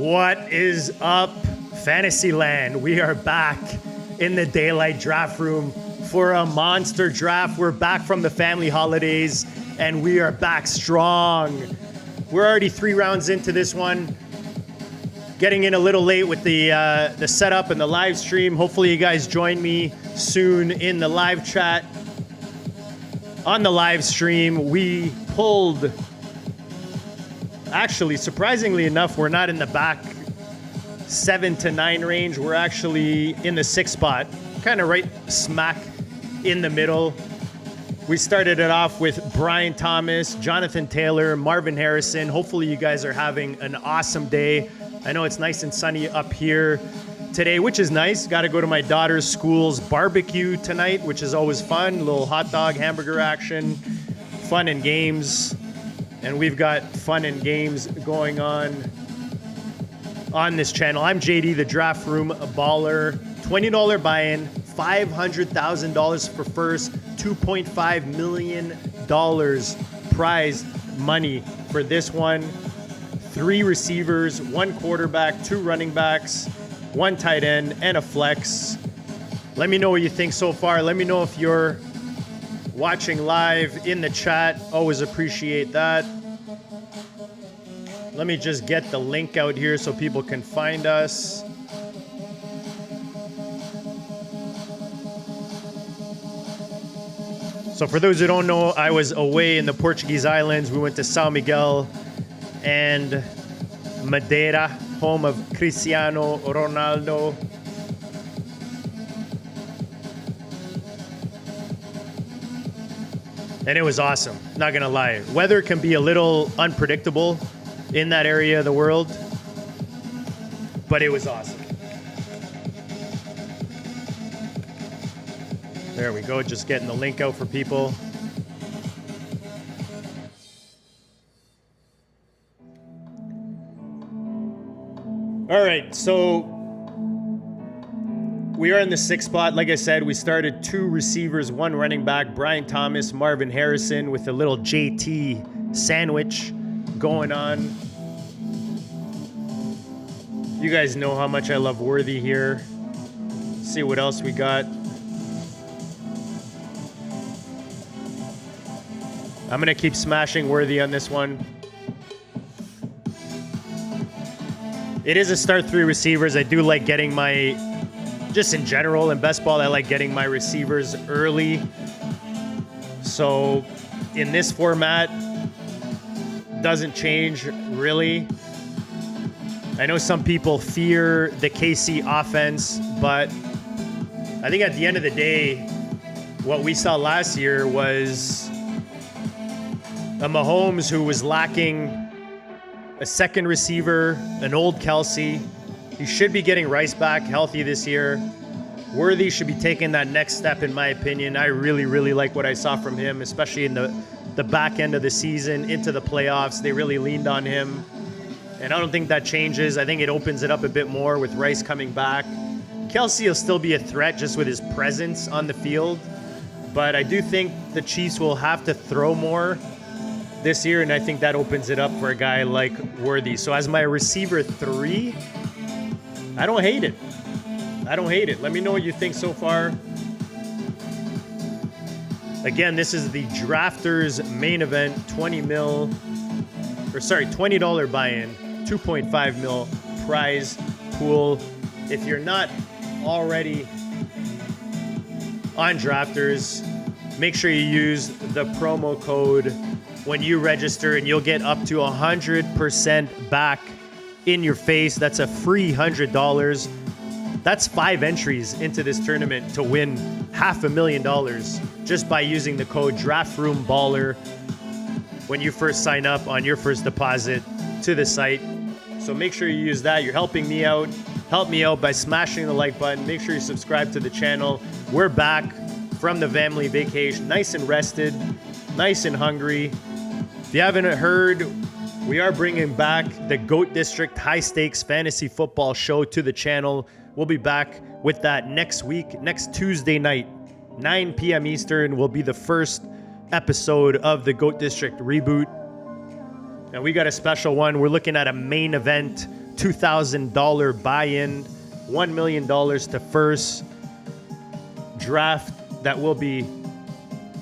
What is up, Fantasyland? We are back in the Daylight Draft Room for a monster draft. We're back from the family holidays, and we are back strong. We're already 3 rounds into this one. Getting in a little late with the setup and the live stream. Hopefully you guys join me soon in the live chat. On the live stream, we pulled... Actually, surprisingly enough, we're not in the back 7 to 9 range. We're actually in the 6th spot, kind of right smack in the middle. We started it off with Brian Thomas, Jonathan Taylor, Marvin Harrison. Hopefully you guys are having an awesome day. I know it's nice and sunny up here today, which is nice. Got to go to my daughter's school's barbecue tonight, which is always fun. A little hot dog, hamburger action, fun and games. And we've got fun and games going on this channel. I'm JD, the Draft Room Baller. $20 buy-in, $500,000 for first, $2.5 million prize money for this one. 3 receivers, 1 quarterback, 2 running backs, 1 tight end, and a flex. Let me know what you think so far. Let me know if you're watching live in the chat. Always appreciate that. Let me just get the link out here so people can find us. So for those who don't know, I was away in the Portuguese islands. We went to São Miguel and Madeira, home of Cristiano Ronaldo. And it was awesome, not gonna lie. Weather can be a little unpredictable in that area of the world, but it was awesome. There we go, just getting the link out for people. All right, so we are in the 6th spot. Like I said, we started 2 receivers, 1 running back, Brian Thomas, Marvin Harrison, with a little JT sandwich going on. You guys know how much I love Worthy here. Let's see what else we got. I'm gonna keep smashing Worthy on this one. It is a start 3 receivers. I do like getting my... Just in general, in best ball, I like getting my receivers early. So in this format, doesn't change really. I know some people fear the KC offense, but I think at the end of the day, what we saw last year was a Mahomes who was lacking a second receiver, an old Kelsey. He should be getting Rice back healthy this year. Worthy should be taking that next step, in my opinion. I really, really like what I saw from him, especially in the back end of the season, into the playoffs. They really leaned on him. And I don't think that changes. I think it opens it up a bit more with Rice coming back. Kelsey will still be a threat just with his presence on the field. But I do think the Chiefs will have to throw more this year, and I think that opens it up for a guy like Worthy. So as my receiver 3, I don't hate it. I don't hate it. Let me know what you think so far. Again, this is the Drafters main event, $20 buy-in, $2.5 mil prize pool. If you're not already on Drafters, make sure you use the promo code when you register, and you'll get up to 100% back in your face. That's a free $100. That's 5 entries into this tournament to win $500,000 just by using the code DraftRoomBaller when you first sign up on your first deposit to the site. So make sure you use that. You're helping me out. Help me out by smashing the like button. Make sure you subscribe to the channel. We're back from the family vacation, nice and rested, nice and hungry. If you haven't heard, we are bringing back the GOAT District High Stakes Fantasy Football Show to the channel. We'll be back with that next week, next Tuesday night, 9 p.m. Eastern will be the first episode of the GOAT District reboot. And we got a special one. We're looking at a main event $2,000 buy-in, $1 million to first. Draft that we'll be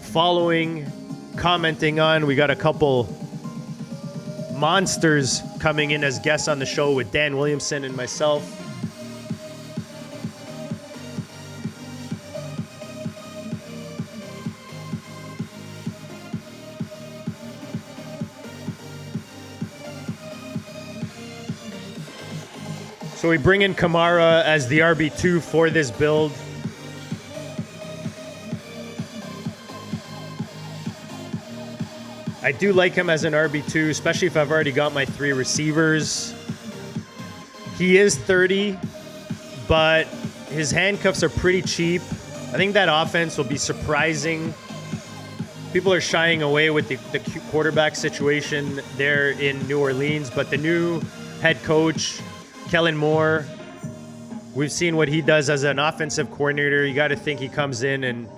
following, commenting on. We got a couple monsters coming in as guests on the show with Dan Williamson and myself. So we bring in Kamara as the RB2 for this build. I do like him as an RB2, especially if I've already got my 3 receivers. He is 30, but his handcuffs are pretty cheap. I think that offense will be surprising. People are shying away with the quarterback situation there in New Orleans, but the new head coach, Kellen Moore, we've seen what he does as an offensive coordinator. You got to think he comes in and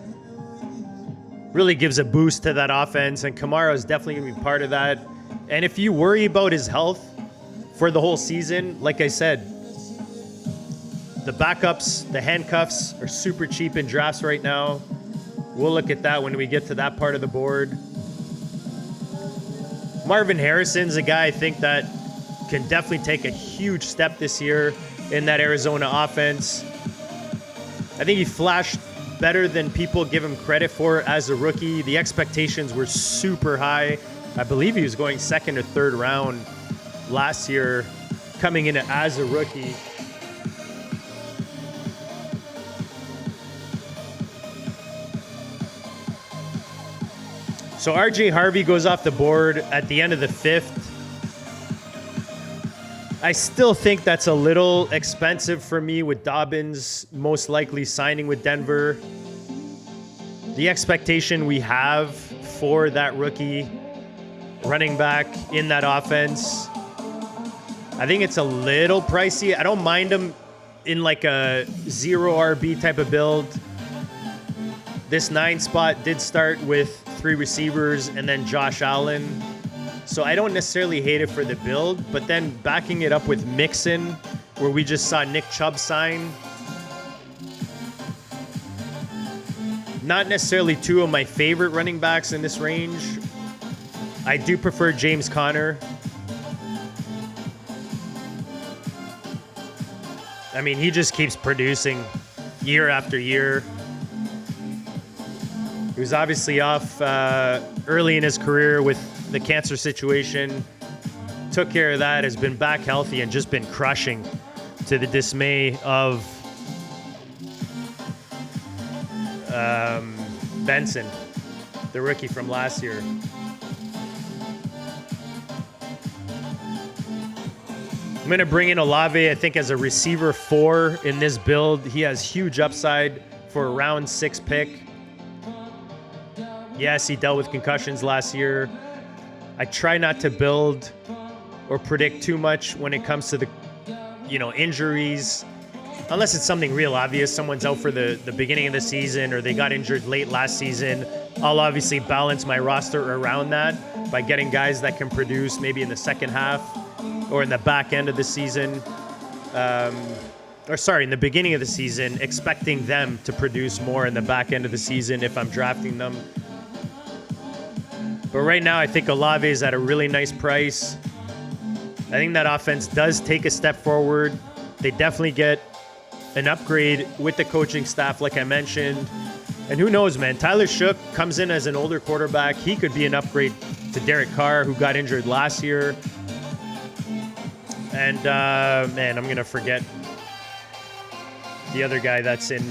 really gives a boost to that offense, and Kamara is definitely going to be part of that. And if you worry about his health for the whole season, like I said, the backups, the handcuffs are super cheap in drafts right now. We'll look at that when we get to that part of the board. Marvin Harrison's a guy I think that can definitely take a huge step this year in that Arizona offense. I think he flashed better than people give him credit for as a rookie. The expectations were super high. I believe he was going 2nd or 3rd round last year, coming in as a rookie. So RJ Harvey goes off the board at the end of the 5th. I still think that's a little expensive for me with Dobbins most likely signing with Denver. The expectation we have for that rookie running back in that offense, I think it's a little pricey. I don't mind him in like a 0 RB type of build. This 9 spot did start with 3 receivers and then Josh Allen. So I don't necessarily hate it for the build, but then backing it up with Mixon, where we just saw Nick Chubb sign. Not necessarily 2 of my favorite running backs in this range. I do prefer James Conner. I mean, he just keeps producing year after year. He was obviously off early in his career with the cancer situation. Took care of that, has been back healthy, and just been crushing to the dismay of Benson, the rookie from last year. I'm going to bring in Olave, I think, as a receiver 4 in this build. He has huge upside for a round 6 pick. Yes, he dealt with concussions last year. I try not to build or predict too much when it comes to the, injuries, unless it's something real obvious. Someone's out for the beginning of the season or they got injured late last season. I'll obviously balance my roster around that by getting guys that can produce maybe in the second half or in the back end of the season. In the beginning of the season, expecting them to produce more in the back end of the season if I'm drafting them. But right now, I think Olave is at a really nice price. I think that offense does take a step forward. They definitely get an upgrade with the coaching staff, like I mentioned. And who knows, man? Tyler Shook comes in as an older quarterback. He could be an upgrade to Derek Carr, who got injured last year. And, I'm going to forget the other guy that's in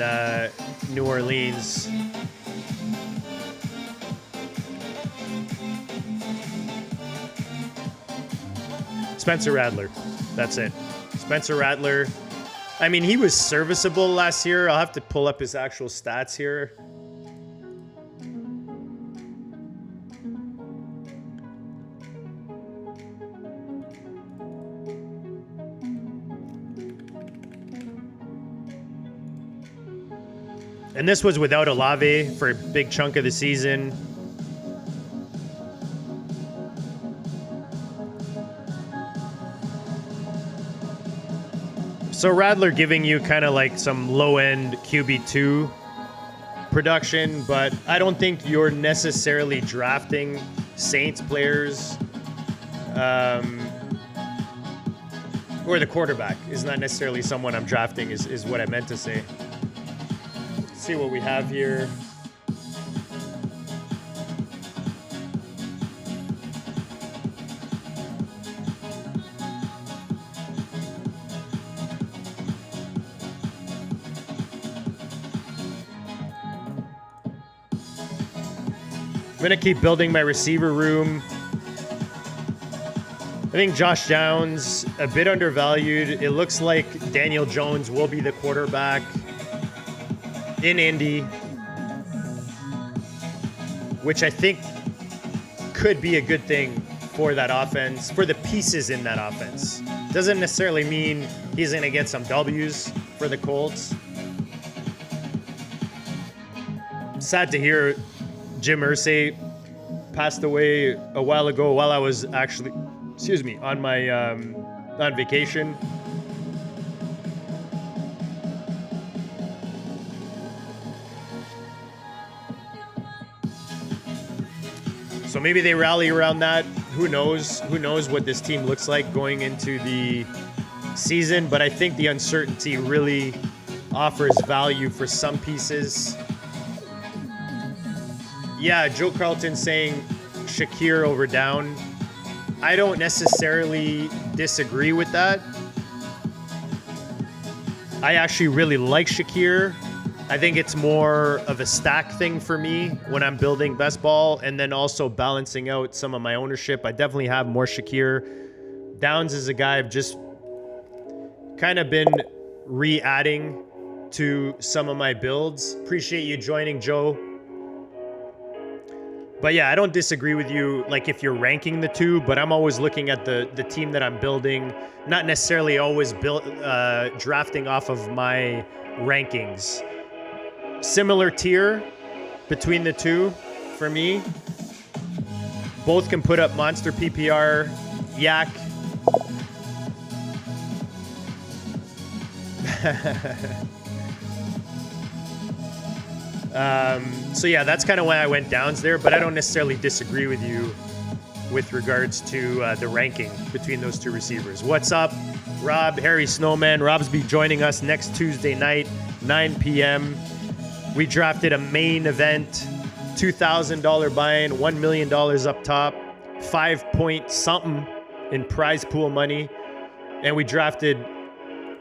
New Orleans. Spencer Rattler. That's it. Spencer Rattler. I mean, he was serviceable last year. I'll have to pull up his actual stats here. And this was without Olave for a big chunk of the season. So Radler giving you kind of like some low-end QB2 production, but I don't think you're necessarily drafting Saints players, or the quarterback is not necessarily someone I'm drafting, is what I meant to say. Let's see what we have here. I'm going to keep building my receiver room. I think Josh Downs, a bit undervalued. It looks like Daniel Jones will be the quarterback in Indy, which I think could be a good thing for that offense, for the pieces in that offense. Doesn't necessarily mean he's going to get some W's for the Colts. Sad to hear Jim Irsay passed away a while ago while I was actually, on my on vacation. So maybe they rally around that. Who knows? Who knows what this team looks like going into the season? But I think the uncertainty really offers value for some pieces. Yeah, Joe Carlton saying Shakir over Down. I don't necessarily disagree with that. I actually really like Shakir. I think it's more of a stack thing for me when I'm building best ball and then also balancing out some of my ownership. I definitely have more Shakir. Downs is a guy I've just kind of been re-adding to some of my builds. Appreciate you joining, Joe. But yeah, I don't disagree with you, like if you're ranking the two, but I'm always looking at the team that I'm building, not necessarily always drafting off of my rankings. Similar tier between the two for me. Both can put up monster PPR. Yak. So yeah, that's kind of why I went Downs there, but I don't necessarily disagree with you with regards to the ranking between those two receivers. What's up, Rob, Harry Snowman? Rob's be joining us next Tuesday night, 9 p.m. We drafted a main event, $2,000 buy-in, $1 million up top, 5 point something in prize pool money, and we drafted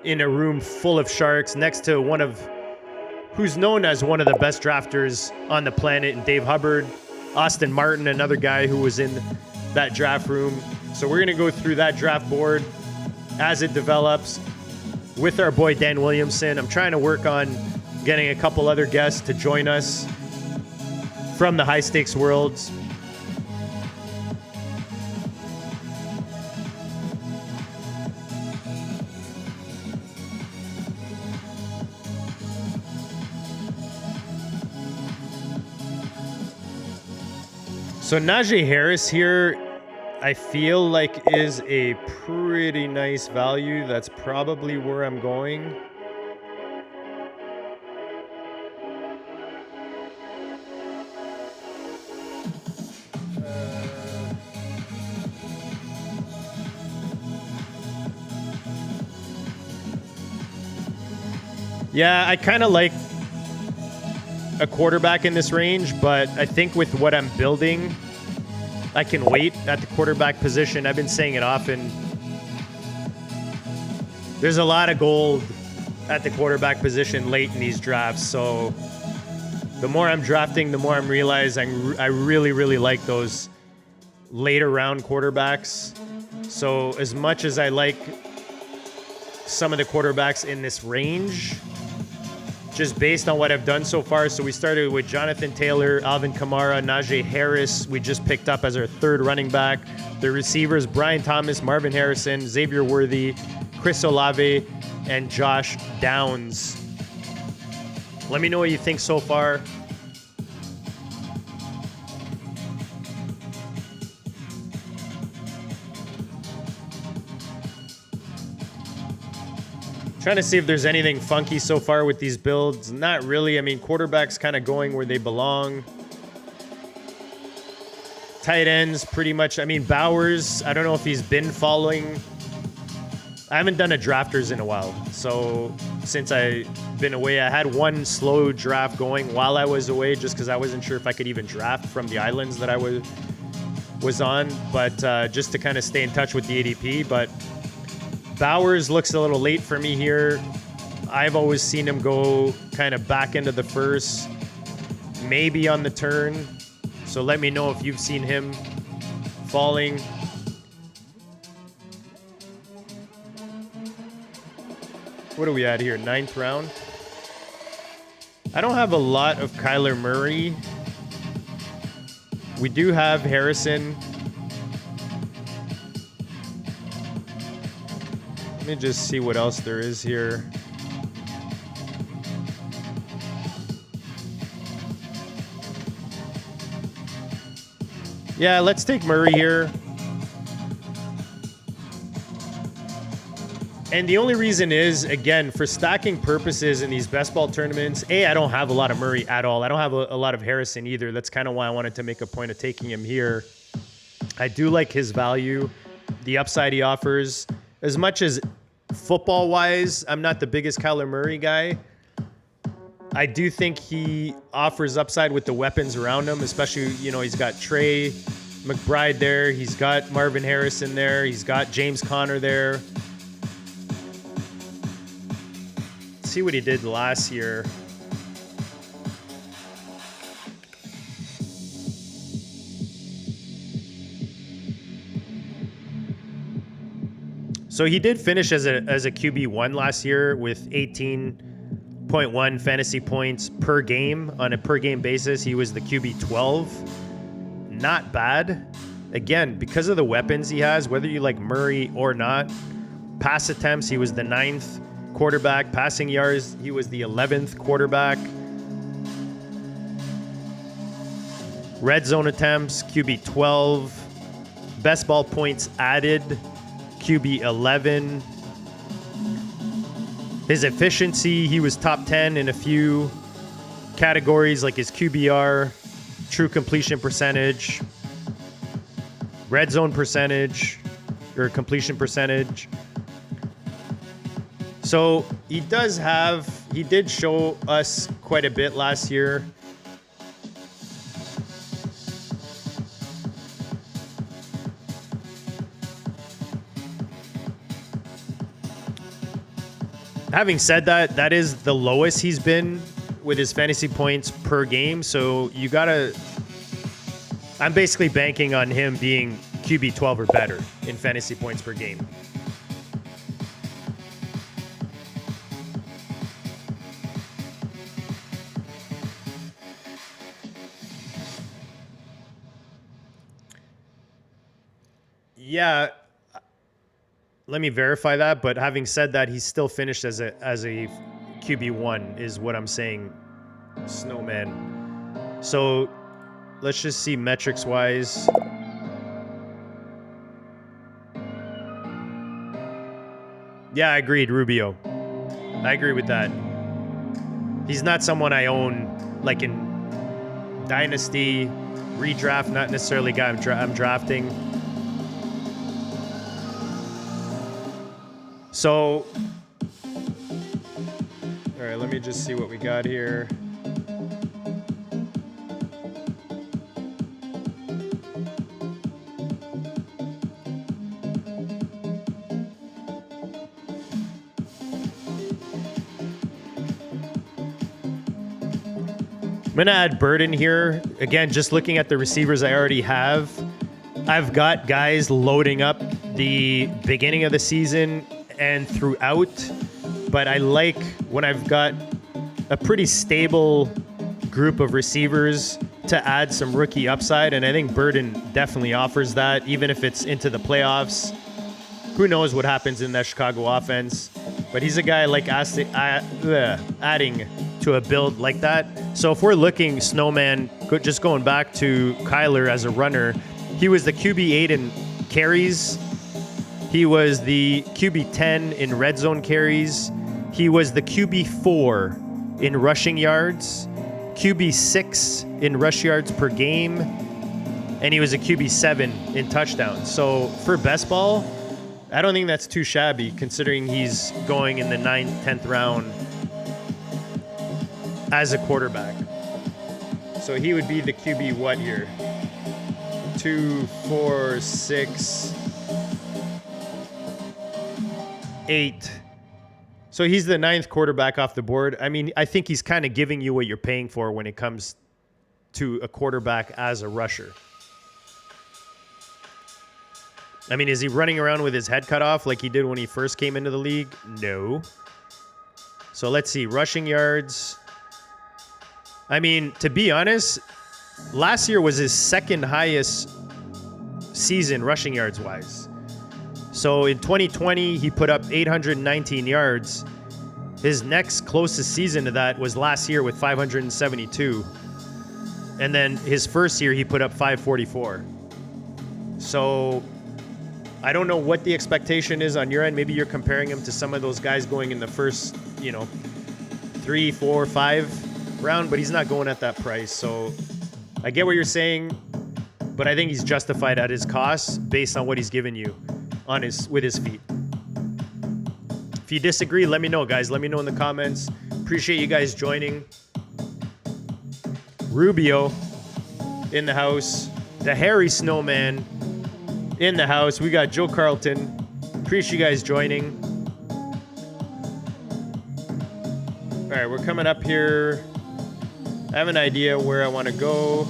in a room full of sharks next to one of who's known as one of the best drafters on the planet, and Dave Hubbard, Austin Martin, another guy who was in that draft room. So we're going to go through that draft board as it develops with our boy Dan Williamson. I'm trying to work on getting a couple other guests to join us from the high stakes worlds. So Najee Harris here, I feel like is a pretty nice value. That's probably where I'm going. Yeah, I kind of like a quarterback in this range, but I think with what I'm building, I can wait at the quarterback position. I've been saying it often. There's a lot of gold at the quarterback position late in these drafts, so the more I'm drafting, the more I'm realizing I really, really like those later round quarterbacks. So as much as I like some of the quarterbacks in this range, just based on what I've done so far. So we started with Jonathan Taylor, Alvin Kamara, Najee Harris. We just picked up as our third running back. The receivers, Brian Thomas, Marvin Harrison, Xavier Worthy, Chris Olave, and Josh Downs. Let me know what you think so far. Trying to see if there's anything funky so far with these builds. Not really. I mean, quarterback's kind of going where they belong. Tight ends, pretty much. I mean, Bowers, I don't know if he's been following. I haven't done a drafters in a while. So since I've been away, I had one slow draft going while I was away just because I wasn't sure if I could even draft from the islands that I was on. But just to kind of stay in touch with the ADP. But Bowers looks a little late for me here. I've always seen him go kind of back into the first, maybe on the turn. So let me know if you've seen him falling. What are we at here? 9th round? I don't have a lot of Kyler Murray. We do have Harrison. Let me just see what else there is here. Yeah, let's take Murray here. And the only reason is, again, for stacking purposes in these best ball tournaments, I don't have a lot of Murray at all. I don't have a lot of Harrison either. That's kind of why I wanted to make a point of taking him here. I do like his value, the upside he offers. As much as football-wise, I'm not the biggest Kyler Murray guy. I do think he offers upside with the weapons around him, especially, you know, he's got Trey McBride there. He's got Marvin Harrison there. He's got James Conner there. Let's see what he did last year. So he did finish as a QB1 last year with 18.1 fantasy points per game. On a per game basis, he was the QB12. Not bad. Again, because of the weapons he has, whether you like Murray or not, pass attempts, he was the 9th quarterback. Passing yards, he was the 11th quarterback. Red zone attempts, QB12. Best ball points added, QB11. His efficiency, he was top 10 in a few categories like his QBR, true completion percentage, red zone percentage, or completion percentage. So he did show us quite a bit last year. Having said that, that is the lowest he's been with his fantasy points per game. So I'm basically banking on him being QB12 or better in fantasy points per game. Yeah, let me verify that. But having said that, he's still finished as a QB1 is what I'm saying, Snowman. So let's just see metrics wise. Yeah, I agreed, Rubio. I agree with that. He's not someone I own like in Dynasty, redraft, not necessarily a guy I'm drafting. So, all right, let me just see what we got here. I'm going to add Burden here. Again, just looking at the receivers I already have, I've got guys loading up the beginning of the season and throughout, but I like when I've got a pretty stable group of receivers to add some rookie upside, and I think Burden definitely offers that, even if it's into the playoffs. Who knows what happens in that Chicago offense, but he's a guy I like adding to a build like that. So if we're looking, Snowman, just going back to Kyler as a runner, he was the QB8 in carries. He was the QB10 in red zone carries. he was the QB4 in rushing yards, QB6 in rush yards per game, and he was a QB7 in touchdowns. So for best ball, I don't think that's too shabby considering he's going in the 9th, 10th round as a quarterback. So he would be the QB what here? 2, 4, 6, 8. So he's the 9th quarterback off the board. I mean, I think he's kind of giving you what you're paying for when it comes to a quarterback as a rusher. I mean, is he running around with his head cut off like he did when he first came into the league? No. So let's see. Rushing yards. I mean, to be honest, last year was his 2nd highest season rushing yards wise. So in 2020, he put up 819 yards. His next closest season to that was last year with 572. And then his first year, he put up 544. So I don't know what the expectation is on your end. Maybe you're comparing him to some of those guys going in the first, 3, 4, 5 round, but he's not going at that price. So I get what you're saying, but I think he's justified at his cost based on what he's given you with his feet. If you disagree, let me know, guys. Let me know in the comments. Appreciate you guys joining. Rubio in the house. The Hairy Snowman in the house. We got Joe Carlton. Appreciate you guys joining. All right, we're coming up here. I have an idea where I want to go.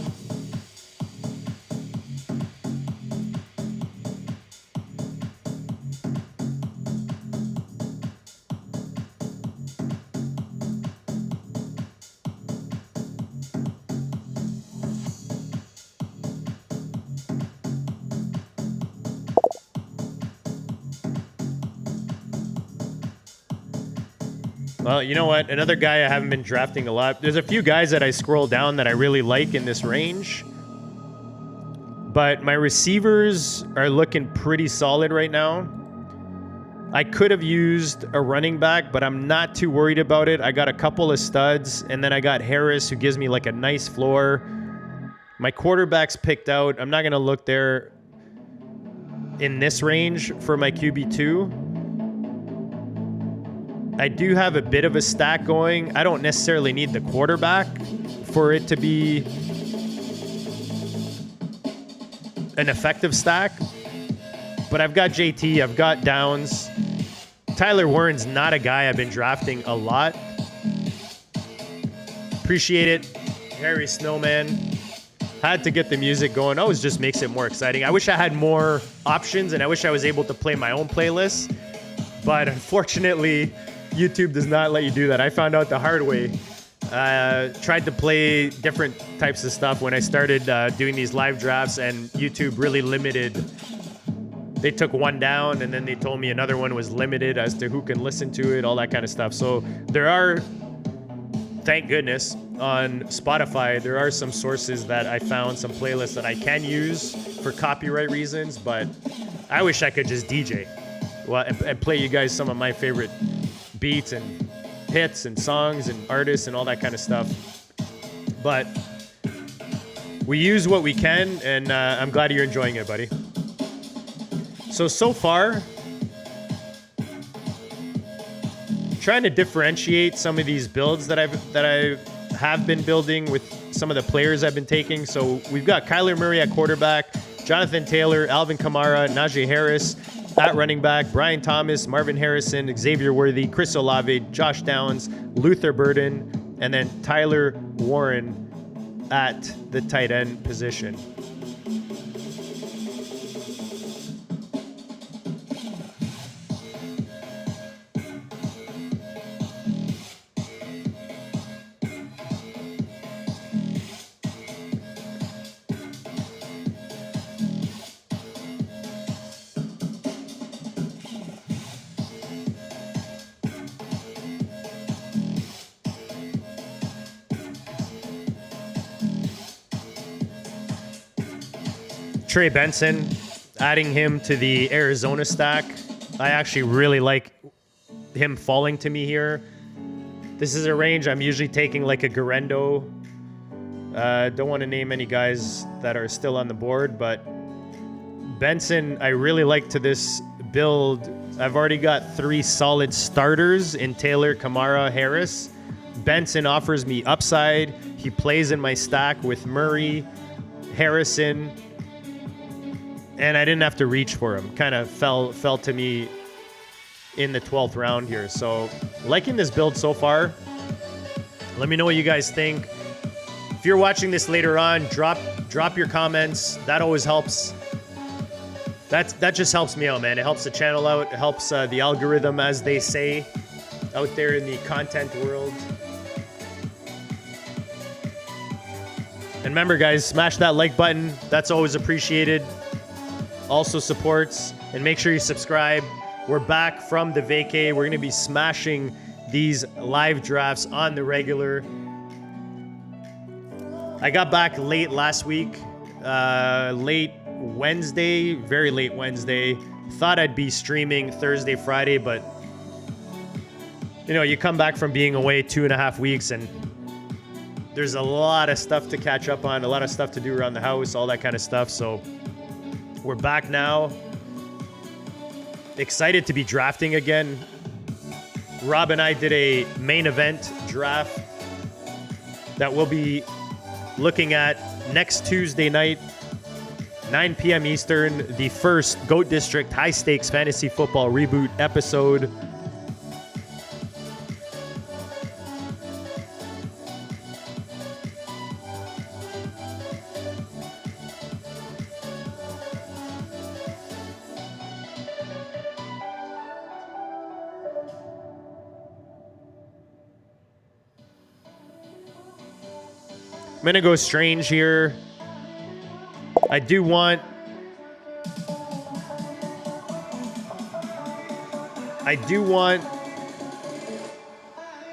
Well, you know what? Another guy I haven't been drafting a lot. There's a few guys that I scroll down that I really like in this range. But my receivers are looking pretty solid right now. I could have used a running back, but I'm not too worried about it. I got a couple of studs, and then I got Harris, who gives me like a nice floor. My quarterback's picked out. I'm not going to look there in this range for my QB2. I do have a bit of a stack going. I don't necessarily need the quarterback for it to be an effective stack. But I've got JT, I've got Downs. Tyler Warren's not a guy I've been drafting a lot. Appreciate it. Harry Snowman. Had to get the music going. Always just makes it more exciting. I wish I had more options and I wish I was able to play my own playlist. But unfortunately, YouTube does not let you do that. I found out the hard way. Tried to play different types of stuff when I started doing these live drafts, and YouTube really limited. They took one down, and then they told me another one was limited as to who can listen to it, all that kind of stuff. So there are, thank goodness, on Spotify, there are some sources that I found, some playlists that I can use for copyright reasons, but I wish I could just DJ and play you guys some of my favorite beats and hits and songs and artists and all that kind of stuff. But we use what we can, and I'm glad you're enjoying it, buddy. So far, trying to differentiate some of these builds that I have been building with some of the players I've been taking. So we've got Kyler Murray at quarterback, Jonathan Taylor, Alvin Kamara, Najee Harris at running back, Brian Thomas, Marvin Harrison, Xavier Worthy, Chris Olave, Josh Downs, Luther Burden, and then Tyler Warren at the tight end position. Trey Benson, adding him to the Arizona stack. I actually really like him falling to me here. This is a range I'm usually taking like a Garendo. Don't want to name any guys that are still on the board, but Benson, I really like to this build. I've already got 3 solid starters in Taylor, Kamara, Harris. Benson offers me upside. He plays in my stack with Murray, Harrison, and I didn't have to reach for him. Kind of fell to me in the 12th round here. So liking this build so far. Let me know what you guys think. If you're watching this later on, drop your comments. That always helps. That just helps me out, man. It helps the channel out. It helps the algorithm, as they say, out there in the content world. And remember, guys, smash that like button. That's always appreciated. Also supports. And make sure you subscribe. We're back from the vacay. We're going to be smashing these live drafts on the regular. I got back late last week. Late Wednesday. Very late Wednesday. Thought I'd be streaming Thursday, Friday, but you know, you come back from being away 2.5 weeks and there's a lot of stuff to catch up on, a lot of stuff to do around the house, all that kind of stuff. So we're back now. Excited to be drafting again. Rob and I did a main event draft that we'll be looking at next Tuesday night, 9 p.m. Eastern, the first GOAT District High Stakes Fantasy Football Reboot episode. I'm going to go strange here. I do want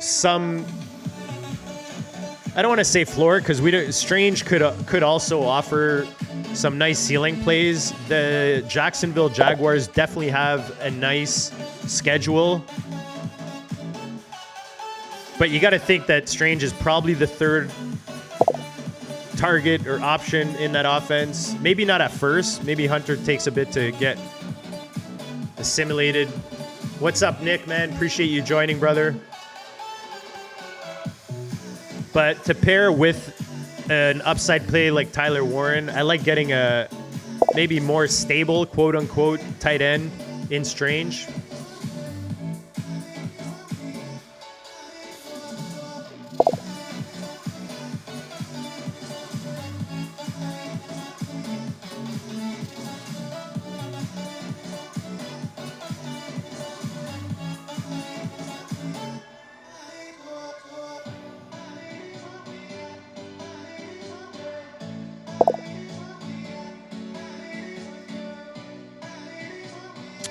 some, I don't want to say floor because strange could also offer some nice ceiling plays. The Jacksonville Jaguars definitely have a nice schedule. But you got to think that Strange is probably the third target or option in that offense. Maybe not at first. Maybe Hunter takes a bit to get assimilated. What's up, Nick, man? Appreciate you joining, brother. But to pair with an upside play like Tyler Warren, I like getting a maybe more stable, quote-unquote, tight end in Strange.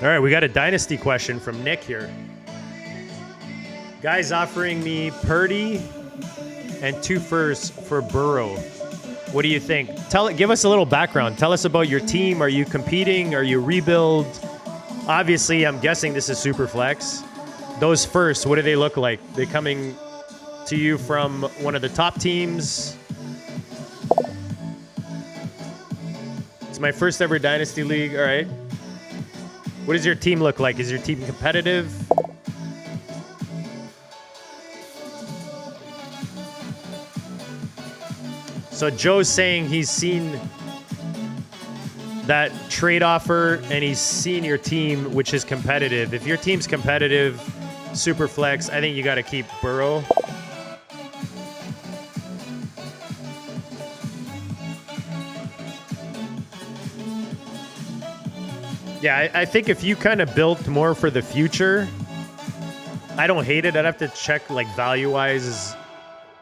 All right, we got a dynasty question from Nick here. Guy's offering me Purdy and 2 firsts for Burrow. What do you think? Give us a little background. Tell us about your team. Are you competing? Are you rebuild? Obviously, I'm guessing this is super flex. Those firsts, what do they look like? They coming to you from one of the top teams? It's my first ever dynasty league. All right. What does your team look like? Is your team competitive? So Joe's saying he's seen that trade offer and he's seen your team, which is competitive. If your team's competitive, super flex, I think you got to keep Burrow. Yeah, I think if you kind of built more for the future, I don't hate it. I'd have to check like value-wise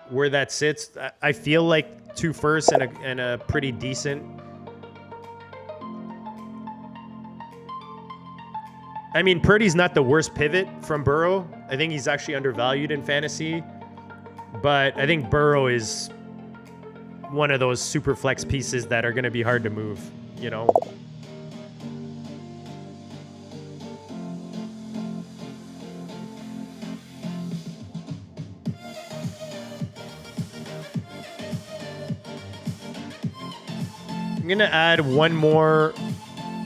where that sits. I feel like 2 firsts and a pretty decent. I mean, Purdy's not the worst pivot from Burrow. I think he's actually undervalued in fantasy. But I think Burrow is one of those super flex pieces that are going to be hard to move, you know? I'm going to add one more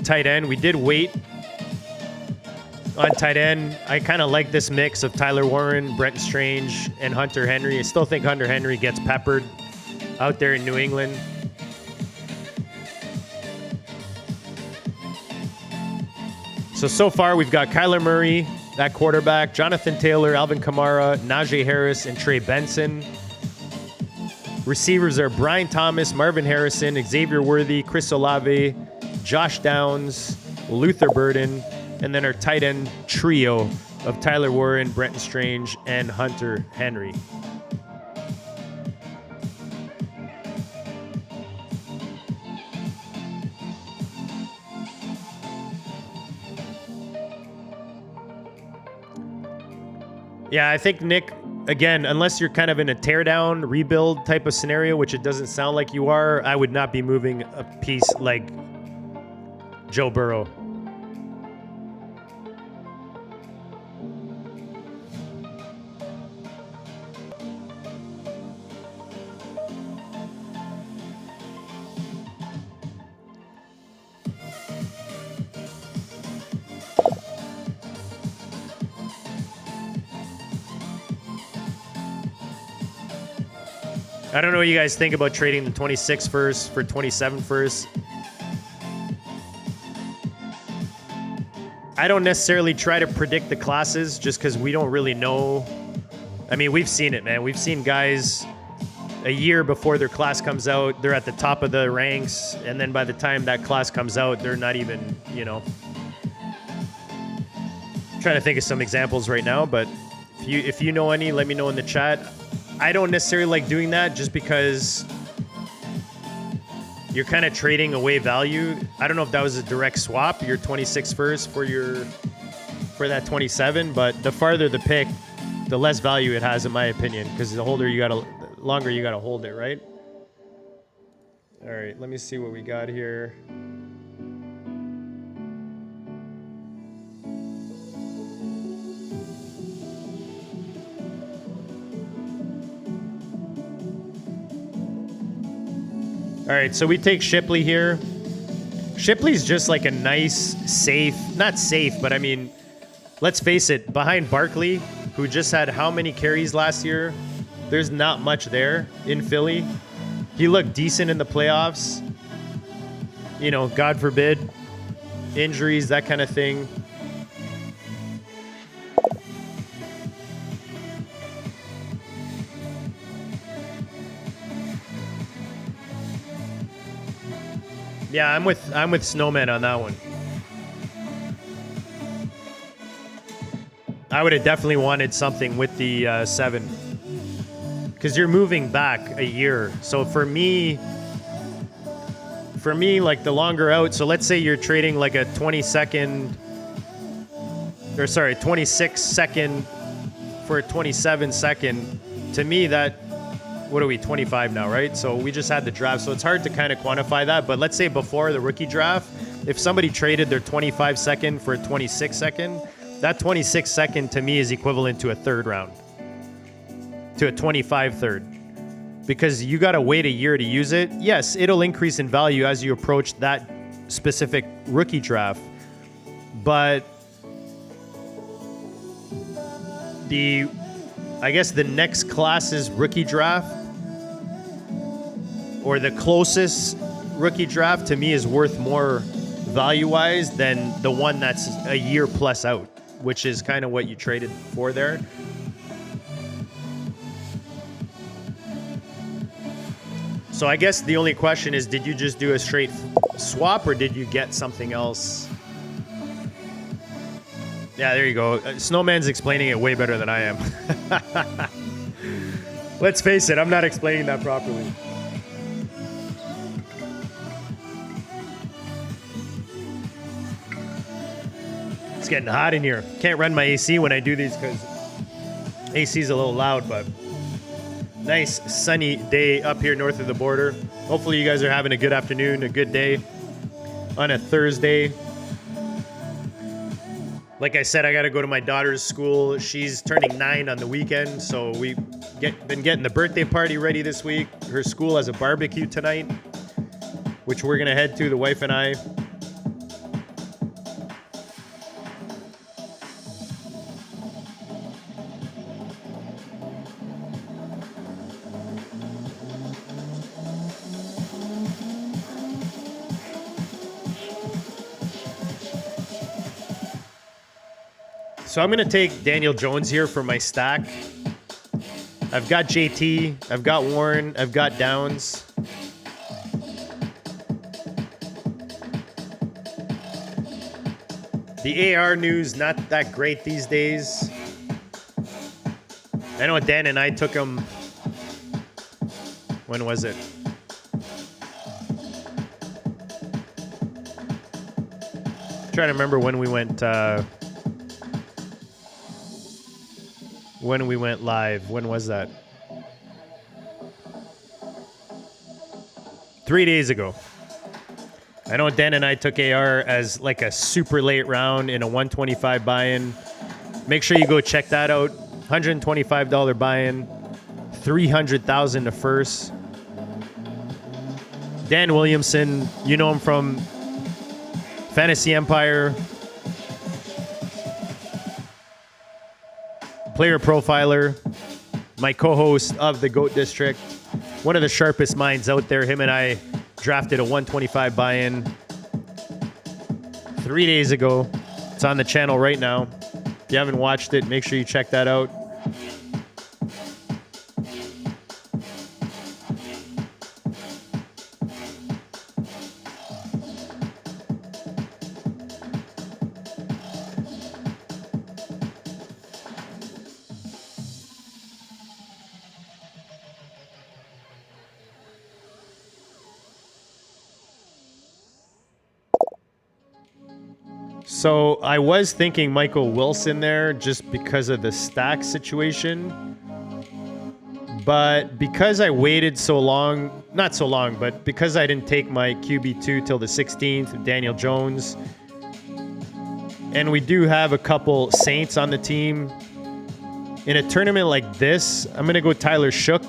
tight end. We did wait on tight end. I kind of like this mix of Tyler Warren, Brenton Strange, and Hunter Henry. I still think Hunter Henry gets peppered out there in New England. So far we've got Kyler Murray, that quarterback, Jonathan Taylor, Alvin Kamara, Najee Harris, and Trey Benson. Receivers are Brian Thomas, Marvin Harrison, Xavier Worthy, Chris Olave, Josh Downs, Luther Burden, and then our tight end trio of Tyler Warren, Brenton Strange, and Hunter Henry. Yeah, I think, Nick, again, unless you're kind of in a teardown, rebuild type of scenario, which it doesn't sound like you are, I would not be moving a piece like Joe Burrow. I don't know what you guys think about trading the 26 first for 27 first. I don't necessarily try to predict the classes just because we don't really know. I mean, we've seen it, man. We've seen guys a year before their class comes out, they're at the top of the ranks, and then by the time that class comes out, they're not even, you know. I'm trying to think of some examples right now, but if you know any, let me know in the chat. I don't necessarily like doing that just because you're kind of trading away value. I don't know if that was a direct swap, your 26 first for that 27, but the farther the pick, the less value it has, in my opinion, because the longer you gotta hold it, right? All right, let me see what we got here. All right, so we take Shipley here. Shipley's just like a nice, safe, not safe, but I mean, let's face it, behind Barkley, who just had how many carries last year? There's not much there in Philly. He looked decent in the playoffs. You know, God forbid, injuries, that kind of thing. Yeah, I'm with Snowman on that one. I would have definitely wanted something with the 7, because you're moving back a year. So for me, like the longer out. So let's say you're trading like a 26 second for a 27 second. To me, that. What are we, 25 now, right? So we just had the draft, so it's hard to kind of quantify that. But let's say before the rookie draft, if somebody traded their 25 second for a 26 second, that 26 second to me is equivalent to a third round, to a 25 third, because you got to wait a year to use it. Yes, it'll increase in value as you approach that specific rookie draft, but I guess the next class's rookie draft, or the closest rookie draft, to me is worth more value-wise than the one that's a year plus out, which is kind of what you traded for there. So I guess the only question is, did you just do a straight swap, or did you get something else? Yeah, there you go. Snowman's explaining it way better than I am. Let's face it, I'm not explaining that properly. It's getting hot in here. Can't run my AC when I do these because AC's a little loud, but nice sunny day up here north of the border. Hopefully you guys are having a good afternoon, a good day on a Thursday. Like I said, I got to go to my daughter's school. She's turning 9 on the weekend, so we've been getting the birthday party ready this week. Her school has a barbecue tonight. which we're going to head to, the wife and I. So I'm going to take Daniel Jones here for my stack. I've got JT, I've got Warren, I've got Downs. The AR news, not that great these days. I know Dan and I took him. When was it? Trying to remember when we went live. When was that? 3 days ago. I know Dan and I took AR as like a super late round in a 125 buy-in. Make sure you go check that out. $125 buy-in. $300,000 to first. Dan Williamson, you know him from Fantasy Empire. Player profiler. My co-host of the GOAT District. One of the sharpest minds out there. Him and I drafted a 125 buy-in 3 days ago. It's on the channel right now. If you haven't watched it, make sure you check that out. So I was thinking Michael Wilson there just because of the stack situation. But because I waited so long, not so long, but because I didn't take my QB2 till the 16th, Daniel Jones, and we do have a couple Saints on the team, in a tournament like this, I'm going to go Tyler Shook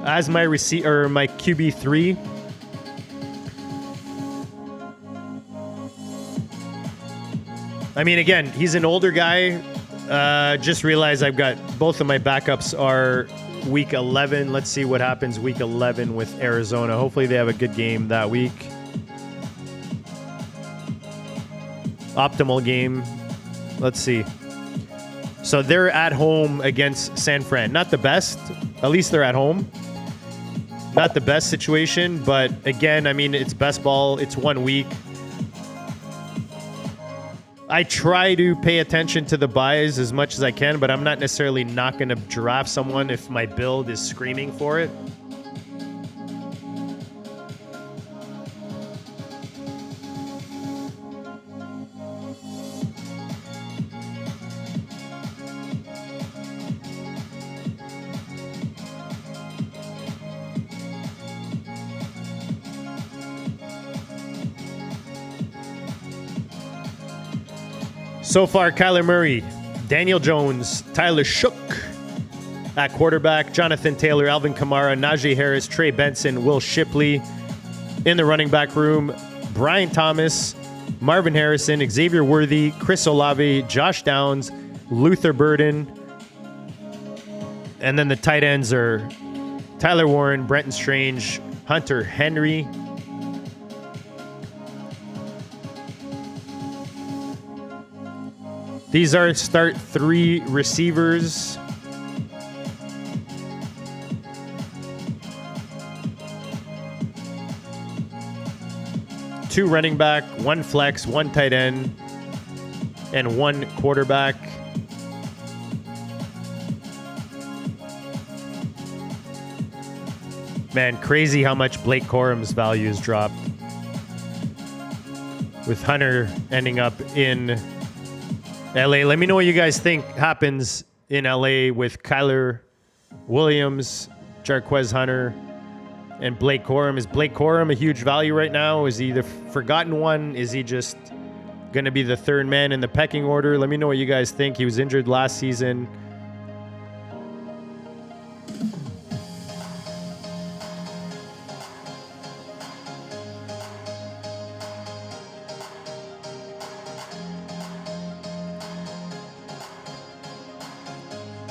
as my my QB3. I mean, again, he's an older guy. Just realized I've got both of my backups are week 11. Let's see what happens week 11 with Arizona. Hopefully they have a good game that week. Optimal game. Let's see. So they're at home against San Fran. Not the best. At least they're at home. Not the best situation, but again, I mean, it's best ball. It's 1 week. I try to pay attention to the buys as much as I can, but I'm not necessarily not going to draft someone if my build is screaming for it. So far, Kyler Murray, Daniel Jones, Tyler Shook at quarterback, Jonathan Taylor, Alvin Kamara, Najee Harris, Trey Benson, Will Shipley. In the running back room, Brian Thomas, Marvin Harrison, Xavier Worthy, Chris Olave, Josh Downs, Luther Burden. And then the tight ends are Tyler Warren, Brenton Strange, Hunter Henry. These are start 3 receivers. Two running back, 1 flex, 1 tight end, and 1 quarterback. Man, crazy how much Blake Corum's value has dropped. With Hunter ending up in LA. Let me know what you guys think happens in LA with Kyler Williams, Jarquez Hunter, and Blake Corum. Is Blake Corum a huge value right now? Is he the forgotten one? Is he just going to be the third man in the pecking order? Let me know what you guys think. He was injured last season.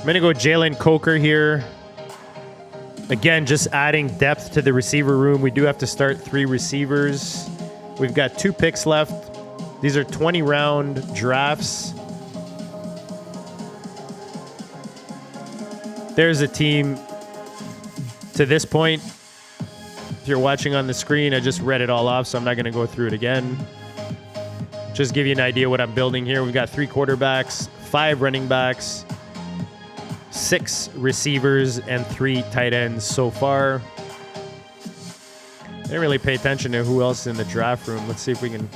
I'm going to go Jalen Coker here. Again, just adding depth to the receiver room. We do have to start 3 receivers. We've got 2 picks left. These are 20-round drafts. There's a team to this point. If you're watching on the screen, I just read it all off, so I'm not going to go through it again. Just give you an idea what I'm building here. We've got 3 quarterbacks, 5 running backs, 6 receivers, and 3 tight ends so far. I didn't really pay attention to who else is in the draft room. Let's see if we can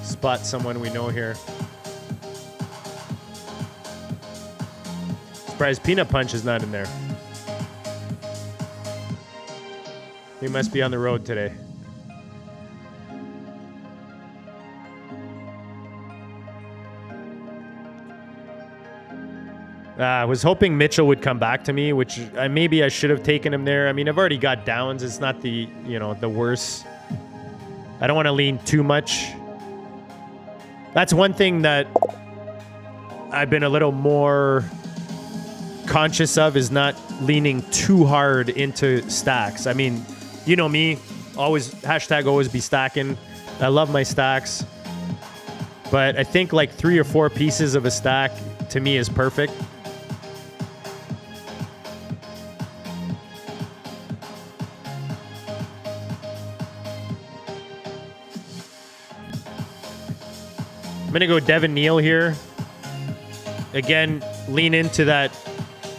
spot someone we know here. Surprised Peanut Punch is not in there. He must be on the road today. I was hoping Mitchell would come back to me, which maybe I should have taken him there. I mean, I've already got Downs. It's not the worst. I don't want to lean too much. That's one thing that I've been a little more conscious of, is not leaning too hard into stacks. I mean, you know me, always be stacking. I love my stacks. But I think like 3 or 4 pieces of a stack to me is perfect. I'm going to go Devin Neal here. Again, lean into that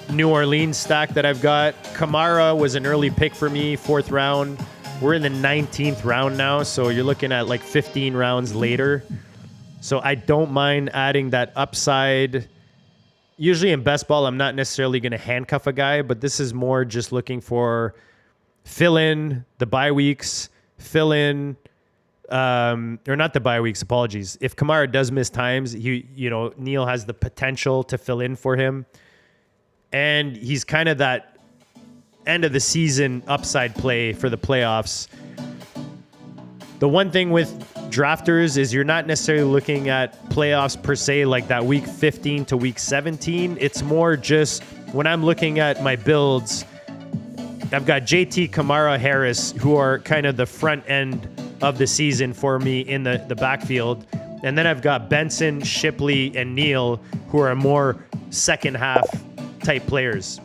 New Orleans stack that I've got. Kamara was an early pick for me, 4th round. We're in the 19th round now, so you're looking at like 15 rounds later. So I don't mind adding that upside. Usually in best ball, I'm not necessarily going to handcuff a guy, but this is more just looking for fill in the bye weeks, fill in, or not the bye weeks, apologies. If Kamara does miss times, Neal has the potential to fill in for him. And he's kind of that end of the season upside play for the playoffs. The one thing with drafters is you're not necessarily looking at playoffs per se, like that week 15 to week 17. It's more just when I'm looking at my builds, I've got JT, Kamara, Harris, who are kind of the front end of the season for me in the backfield. And then I've got Benson, Shipley, and Neal, who are more second half type players.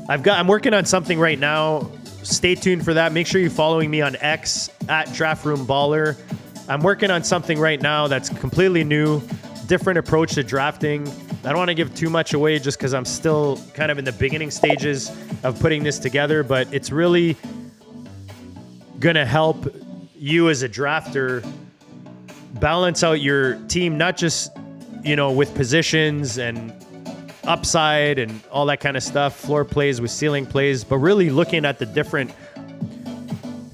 I'm working on something right now. Stay tuned for that. Make sure you're following me on X at DraftRoomBaller. I'm working on something right now that's completely new, different approach to drafting. I don't want to give too much away just because I'm still kind of in the beginning stages of putting this together, but it's really going to help you as a drafter balance out your team, not just, with positions and upside and all that kind of stuff, floor plays with ceiling plays, but really looking at the different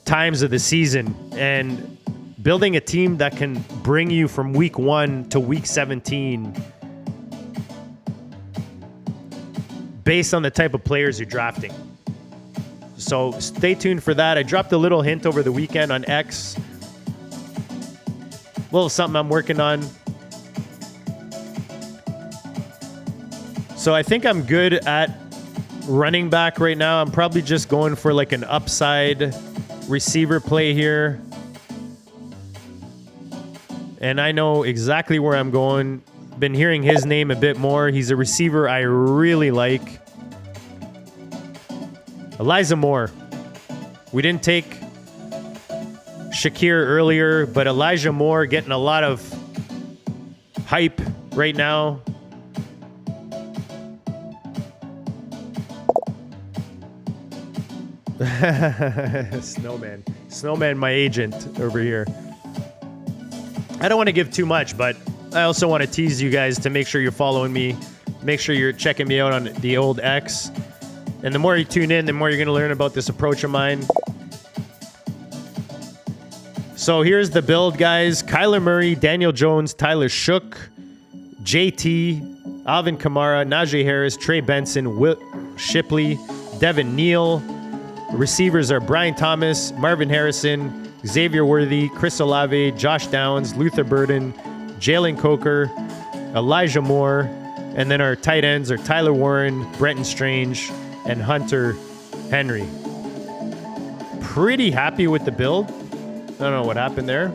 times of the season and building a team that can bring you from week 1 to week 17 based on the type of players you're drafting. So stay tuned for that. I dropped a little hint over the weekend on X. A little something I'm working on. So I think I'm good at running back right now. I'm probably just going for like an upside receiver play here. And I know exactly where I'm going. Been hearing his name a bit more. He's a receiver I really like. Elijah Moore. We didn't take Shakir earlier, but Elijah Moore getting a lot of hype right now. Snowman, my agent over here. I don't want to give too much, but I also want to tease you guys to make sure you're following me. Make sure you're checking me out on the old X. And the more you tune in, the more you're going to learn about this approach of mine. So here's the build, guys. Kyler Murray, Daniel Jones, Tyler Shook, JT, Alvin Kamara, Najee Harris, Trey Benson, Will Shipley, Devin Neal. Receivers are Brian Thomas, Marvin Harrison, Xavier Worthy, Chris Olave, Josh Downs, Luther Burden, Jalen Coker, Elijah Moore, and then our tight ends are Tyler Warren, Brenton Strange, and Hunter Henry. Pretty happy with the build. I don't know what happened there.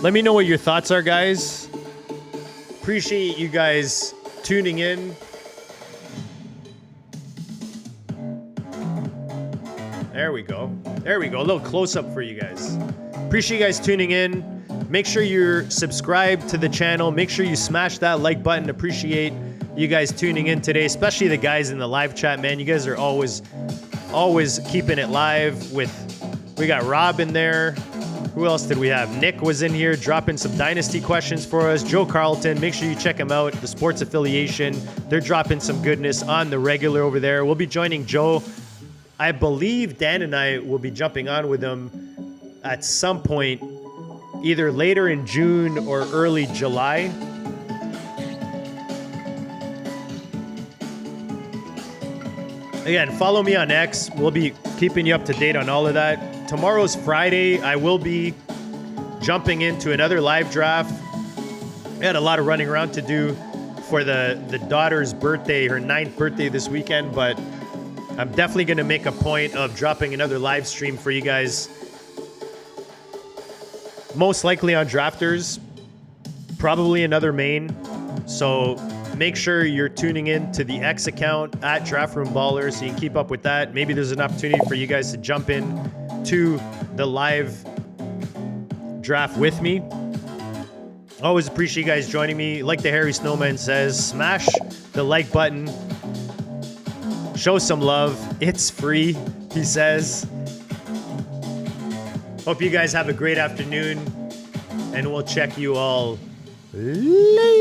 Let me know what your thoughts are, guys. Appreciate you guys tuning in. There we go. There we go. A little close-up for you guys. Appreciate you guys tuning in. Make sure you're subscribed to the channel. Make sure you smash that like button. Appreciate you guys tuning in today, especially the guys in the live chat, man. You guys are always keeping it live with... We got Rob in there. Who else did we have? Nick was in here dropping some Dynasty questions for us. Joe Carlton, make sure you check him out. The Sports Affiliation. They're dropping some goodness on the regular over there. We'll be joining Joe. I believe Dan and I will be jumping on with him at some point, either later in June or early July. Again, follow me on X. We'll be keeping you up to date on all of that. Tomorrow's Friday. I will be jumping into another live draft. I had a lot of running around to do for the daughter's birthday, her 9th birthday this weekend, but I'm definitely going to make a point of dropping another live stream for you guys. Most likely on Drafters, probably another main. So make sure you're tuning in to the X account at Draft Room Baller so you can keep up with that. Maybe there's an opportunity for you guys to jump in to the live draft with me. Always appreciate you guys joining me. Like the Harry Snowman says, smash the like button. Show some love. It's free, he says. Hope you guys have a great afternoon, and we'll check you all later.